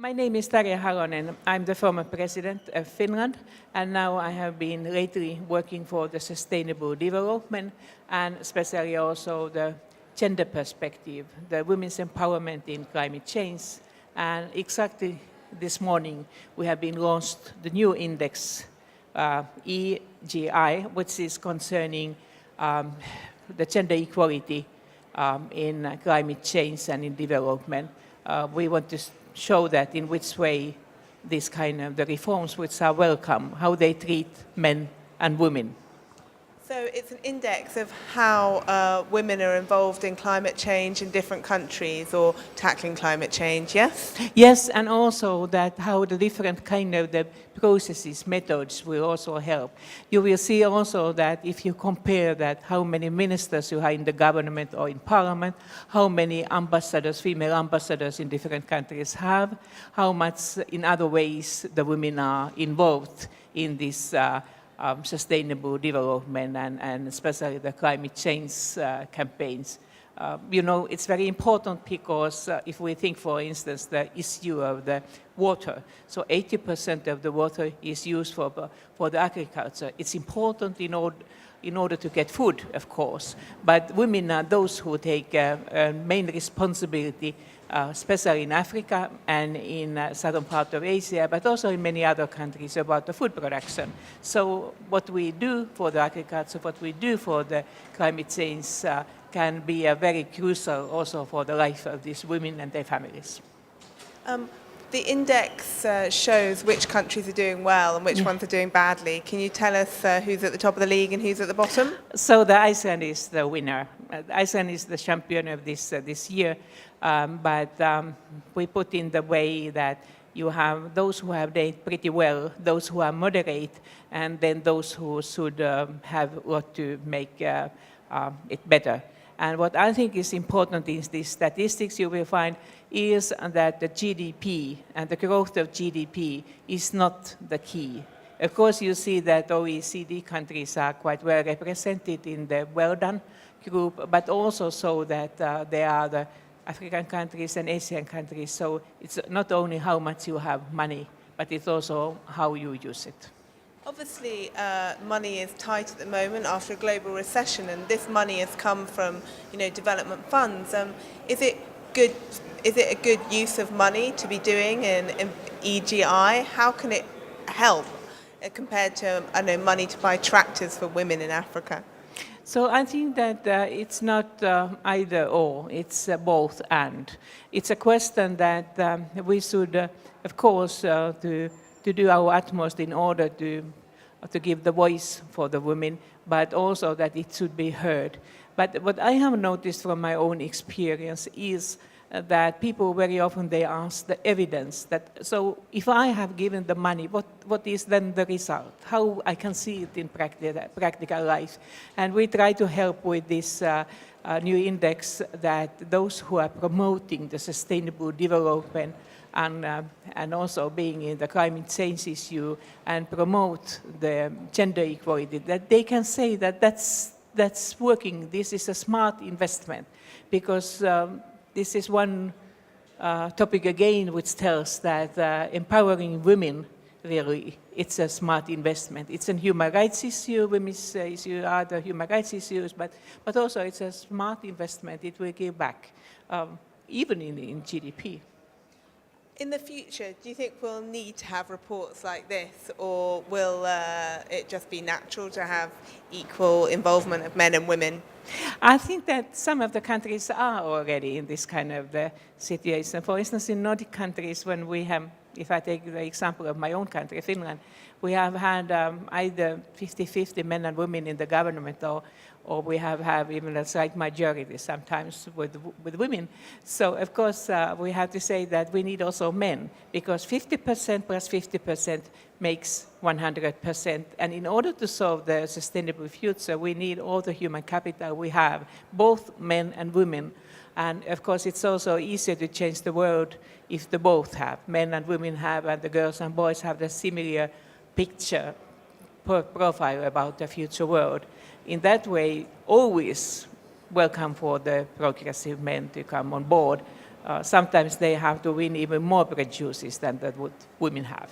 My name is Tarja Halonen. I'm the former president of Finland, and now I have been lately working for the sustainable development and especially also the gender perspective, the women's empowerment in climate change. And exactly this morning, we have been launched the new index, EGI, which is concerning the gender equality in climate change and in development. We want to show that in which way these kind of the reforms which are welcome, how they treat men and women. So it's an index of how women are involved in climate change in different countries or tackling climate change, yes? Yes, and also that how the different kind of the processes, methods will also help. You will see also that if you compare that how many ministers you have in the government or in parliament, how many ambassadors, female ambassadors in different countries have, how much in other ways the women are involved in this sustainable development and especially the climate change campaigns. It's very important because if we think, for instance, the issue of the water, so 80% of the water is used for the agriculture. It's important in order to get food, of course, but women are those who take main responsibility, especially in Africa and in southern part of Asia, but also in many other countries about the food production. So what we do for the agriculture, what we do for the climate change can be very crucial also for the life of these women and their families. The index shows which countries are doing well and which ones are doing badly. Can you tell us who's at the top of the league and who's at the bottom? So the Iceland is the winner. Iceland is the champion of this year, but we put in the way that you have those who have done pretty well, those who are moderate, and then those who should have a lot to make it better. And what I think is important in these statistics you will find is that the GDP and the growth of GDP is not the key. Of course, you see that OECD countries are quite well represented in the well-done group, but also so that there are the African countries and Asian countries. So it's not only how much you have money, but it's also how you use it. Obviously, money is tight at the moment after a global recession, and this money has come from, development funds. Is it a good use of money to be doing in EGI? How can it help compared to, money to buy tractors for women in Africa? So I think that it's not either or, it's both and. It's a question that we should, of course, to do our utmost in order to give the voice for the women, but also that it should be heard. But what I have noticed from my own experience is that people very often they ask the evidence that, so if I have given the money, what is then the result? How I can see it in practical life? And we try to help with this new index that those who are promoting the sustainable development and also being in the climate change issue and promote the gender equality, that they can say that that's working, this is a smart investment, because this is one topic again which tells that empowering women, really, it's a smart investment. It's a human rights issue, women's issue are the human rights issues, but also it's a smart investment, it will give back, even in GDP. In the future, do you think we'll need to have reports like this, or will it just be natural to have equal involvement of men and women? I think that some of the countries are already in this kind of situation. For instance, in Nordic countries, when we have, if I take the example of my own country, Finland, we have had either 50-50 men and women in the government, or we have even a slight majority sometimes with women. So, of course, we have to say that we need also men, because 50% plus 50% makes 100%. And in order to solve the sustainable future, we need all the human capital we have, both men and women. And, of course, it's also easier to change the world if the both have, men and women have, and the girls and boys have the similar picture, profile about the future world. In that way, always welcome for the progressive men to come on board, sometimes they have to win even more produces than that what women have.